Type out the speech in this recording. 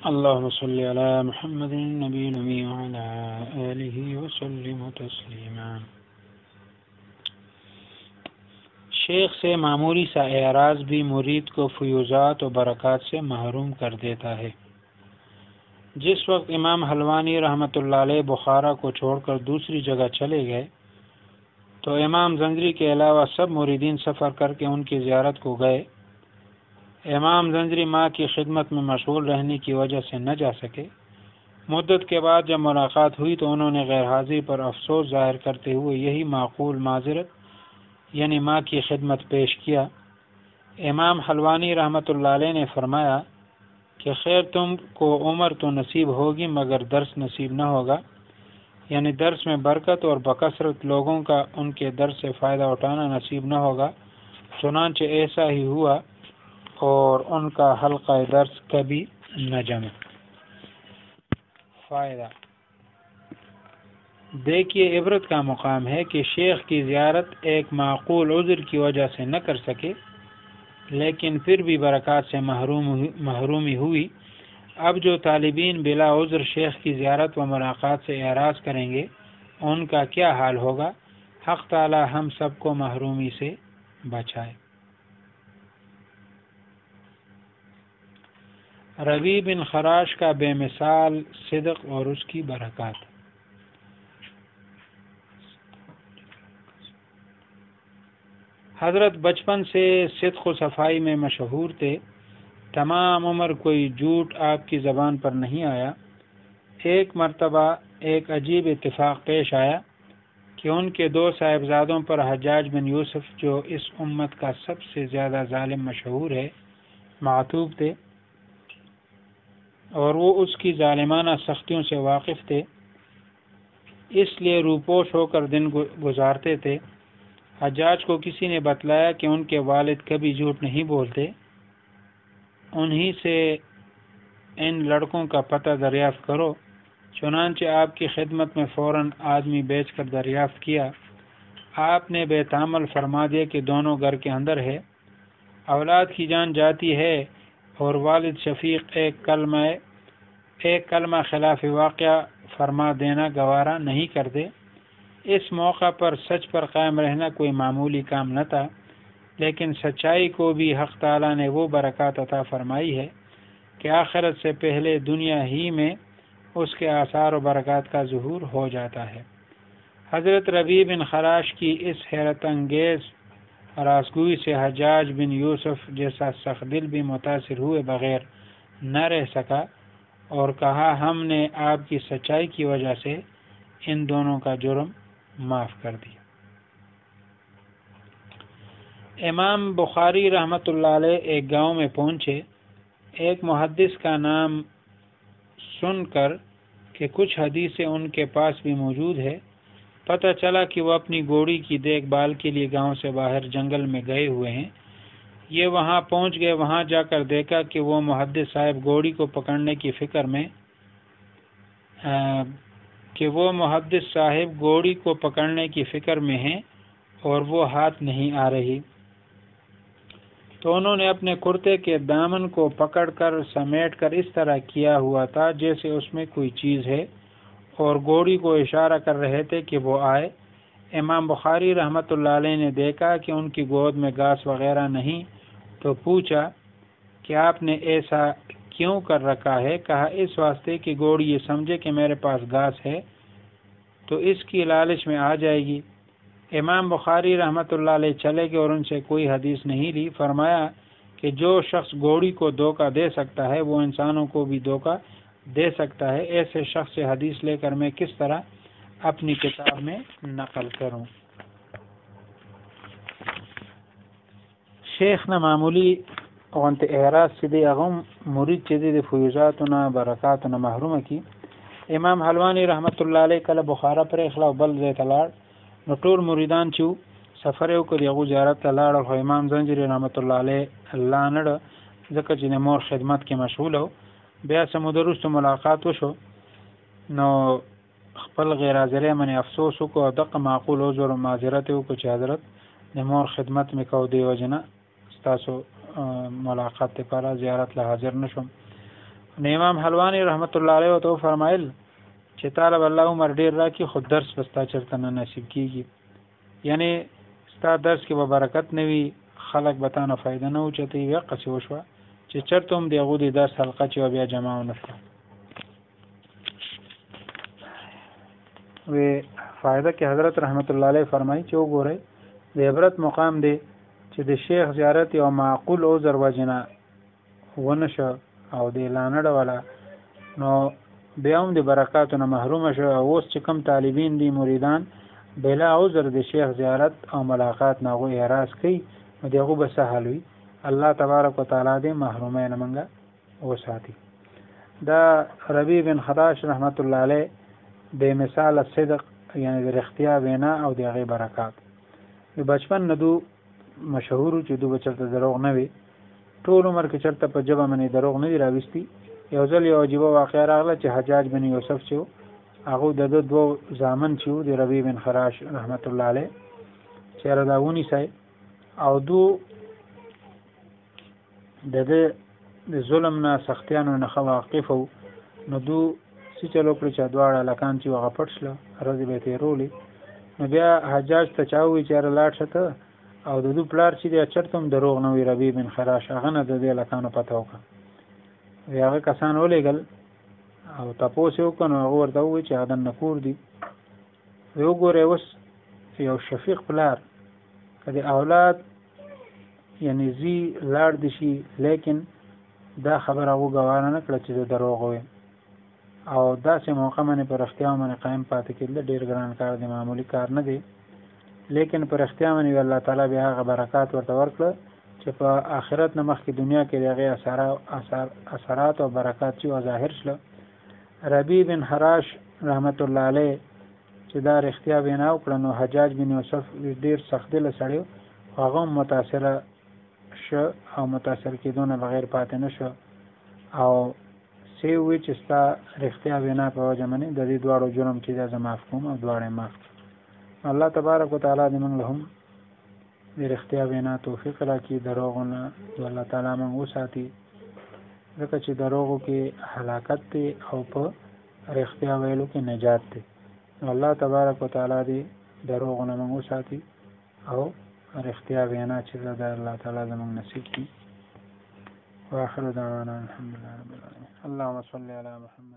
اللهم صل على محمد النبي الأمي وعلى آله وسلم تسلیما۔ شیخ سے معمولی سا اعراض بھی مرید کو فیوزات و برکات سے محروم کر دیتا ہے۔ جس وقت امام حلوانی رحمۃ اللہ علیہ بخارا کو چھوڑ کر دوسری جگہ چلے گئے تو امام زنجری کے علاوہ سب مریدین سفر کر کے ان کی زیارت کو گئے۔ امام زنجری ماں کی خدمت میں مشغول رہنے کی وجہ سے نہ جا سکے۔ مدت کے بعد جب ملاقات ہوئی تو انہوں نے غیر حاضری پر افسوس ظاہر کرتے ہوئے یہی معقول معذرت یعنی ماں کی خدمت پیش کیا۔ امام حلوانی رحمۃ اللہ علیہ نے فرمایا کہ خیر تم کو عمر تو نصیب ہوگی مگر درس نصیب نہ ہوگا، یعنی درس میں برکت اور بکثرت لوگوں کا ان کے درس سے فائدہ اٹھانا نصیب نہ ہوگا۔ چنانچہ ایسا ہی ہوا اور ان کا حلقہ درس کبھی نہ جمع۔ فائدہ: دیکھیے عبرت کا مقام ہے کہ شیخ کی زیارت ایک معقول عذر کی وجہ سے نہ کر سکے لیکن پھر بھی برکات سے محرومی ہوئی۔ اب جو طالبین بلا عذر شیخ کی زیارت و ملاقات سے اعراض کریں گے ان کا کیا حال ہوگا؟ حق تعالی ہم سب کو محرومی سے بچائے۔ ربیع بن خراش کا بے مثال صدق اور اس کی برکات۔ حضرت بچپن سے صدق و صفائی میں مشہور تھے، تمام عمر کوئی جھوٹ آپ کی زبان پر نہیں آیا۔ ایک مرتبہ ایک عجیب اتفاق پیش آیا کہ ان کے دو صاحبزادوں پر حجاج بن یوسف جو اس امت کا سب سے زیادہ ظالم مشہور ہے معتوب تھے اور وہ اس کی ظالمانہ سختیوں سے واقف تھے، اس لیے روپوش ہو کر دن گزارتے تھے۔ حجاج کو کسی نے بتلایا کہ ان کے والد کبھی جھوٹ نہیں بولتے، انہی سے ان لڑکوں کا پتہ دریافت کرو۔ چنانچہ آپ کی خدمت میں فوراً آدمی بیچ کر دریافت کیا۔ آپ نے بے تعامل فرما دیا کہ دونوں گھر کے اندر ہے، اولاد کی جان جاتی ہے اور والد شفیق ایک کلمہ خلاف واقعہ فرما دینا گوارا نہیں کرتے۔ اس موقع پر سچ پر قائم رہنا کوئی معمولی کام نہ تھا، لیکن سچائی کو بھی حق تعالی نے وہ برکات عطا فرمائی ہے کہ آخرت سے پہلے دنیا ہی میں اس کے آثار و برکات کا ظہور ہو جاتا ہے۔ حضرت ربیع بن خراش کی اس حیرت انگیز راستگوئی سے حجاج بن یوسف جیسا سخت دل بھی متاثر ہوئے بغیر نہ رہ سکا اور کہا ہم نے آپ کی سچائی کی وجہ سے ان دونوں کا جرم معاف کر دیا۔ امام بخاری رحمۃ اللہ علیہ ایک گاؤں میں پہنچے۔ ایک محدث کا نام سن کر کہ کچھ حدیثیں ان کے پاس بھی موجود ہے، پتہ چلا کہ وہ اپنی گھوڑی کی دیکھ بھال کے لیے گاؤں سے باہر جنگل میں گئے ہوئے ہیں۔ یہ وہاں پہنچ گئے، وہاں جا کر دیکھا کہ وہ محدث صاحب گھوڑی کو پکڑنے کی فکر میں ہیں اور وہ ہاتھ نہیں آ رہی۔ تو انہوں نے اپنے کرتے کے دامن کو پکڑ کر سمیٹ کر اس طرح کیا ہوا تھا جیسے اس میں کوئی چیز ہے اور گھوڑی کو اشارہ کر رہے تھے کہ وہ آئے۔ امام بخاری رحمۃ اللہ علیہ نے دیکھا کہ ان کی گود میں گھاس وغیرہ نہیں تو پوچھا کہ آپ نے ایسا کیوں کر رکھا ہے؟ کہا اس واسطے کہ گھوڑی یہ سمجھے کہ میرے پاس گھاس ہے تو اس کی لالچ میں آ جائے گی۔ امام بخاری رحمۃ اللہ علیہ چلے گئے اور ان سے کوئی حدیث نہیں لی۔ فرمایا کہ جو شخص گھوڑی کو دھوکہ دے سکتا ہے وہ انسانوں کو بھی دھوکہ دے سکتا ہے۔ ایسے شخص سے حدیث لے کر میں کس طرح اپنی کتاب میں نقل کروں؟ شیخ نہ معمولی وانت اعراض سیدھی اغم مرید چیزی فیوزاتنا برکاتنا محروم کی۔ امام حلوانی رحمۃ اللہ علیہ کله بخارا پر اخلا بل زیت لاړ نو ټول مریدان چې سفر یو کړ یو زیارت ته لاړ خو امام زنجری رحمۃ اللہ علیہ الله نړ ځکه چې مور خدمت کې مشغول و. بیا سمود وروسته ملاقات وشو نو خپل غیر حاضرۍ باندې افسوس وکړو، دغه معقول عذر او معذرت وکړو چې حضرت د مور خدمت مې کو دی وجنه ستاسو ملاقات لپاره زیارت له حاضر نشم. امام حلوانی رحمت الله علیه تو فرمایل چې طالب الله عمر ډیر راکې خود درس بستا چرته نه نصیب کیږي، یعنی ستا درس کې به برکت نه وي، خلک به تا نه فایده نه اوچتوي. وی قصې وشوه چې چرته هم د هغو د درس حلقه چې بیا جمع ونه شوه. وی فائدہ کې حضرت رحمت الله علیه فرمایي چې وګورئ د عبرت مقام دی چې د شیخ زیارت یو معقول عذر وجنه ونه شو او د لانړه والا نو بیا هم د برکاتو نه محروم شو. اوس چې کم طالبین دي مریدان بلا عذر د شیخ زیارت او ملاقات نه غو اعتراض کوي، نو دغه به سهل وي. الله تبارک وتعالى دې محرومه نه منګه وساتي. دا ربیع بن خراش رحمت الله علیه د مثال صدق یعنی د اختیا وینا او د هغه برکات د بچپن نه دو مشهور چې دو بچرته دروغ نه وي، ټول عمر کې چرته په جبه منی دروغ نه دی راوستي. یو ځل یو عجیبه واقعه راغله چې حجاج بن یوسف چې هغه د دوه زامن چې د ربیع بن خراش رحمت الله علیه چې راونی سي او دو د ظلم نه سختیانو نه واقف وو، نو دو چې چلو کړی چې دواړه لکان چې هغه پټ شله راځي به تیرولې. نو بیا حجاج ته چاوي چې لاړ شته او د دو پلار چې د چرته هم دروغ نه وي ربیع بن خراش هغه نه د دې لکانو پته وکړه. هغه کسان ولېږل او تاسو یو کنه هغه ورته وایي چې هغه نه کور دي. یو ګوره اوس یو شفیق پلار کله اولاد یعنی زی لاړ دي شي، لیکن دا خبره هغه غواړي نه کړ چې دروغ وي او داسې موقع باندې پر اختیار باندې قائم پاتې کېدل ډېر ګران کار دی، معمولی کار نه دی. لیکن پر اختیار باندې الله تعالی بیا هغه برکات ورته ورکړه چې په آخرت نه مخکې دنیا کې هغه اثرات او برکات چې ظاهر شله. ربیع بن خراش رحمت الله علیه چې دا اختیار بنا وکړ، نو حجاج بن یوسف ډېر سخت دل سړی هغه متاثر شو او متاثر کېدون بغیر پاتې نشو او سی وی چې ستا اختیار بنا په وجه باندې د دې دواړو جرم چې دا معاف کوم او دواړه معاف. الله تبارک وتعالى دې موږ لهم د اختیار بنا توفیق راکړي، دروغونه الله تعالی موږ وساتي، ځکه چې دروغو کې هلاکت دی او په اختیار ویلو کې نجات دی. الله تبارک وتعالى دې دروغونه موږ وساتي او اختیار بنا چې دا الله تعالی زموږ نصیب کړي. واخر دعوانا الحمد لله رب العالمين. اللهم صل على محمد.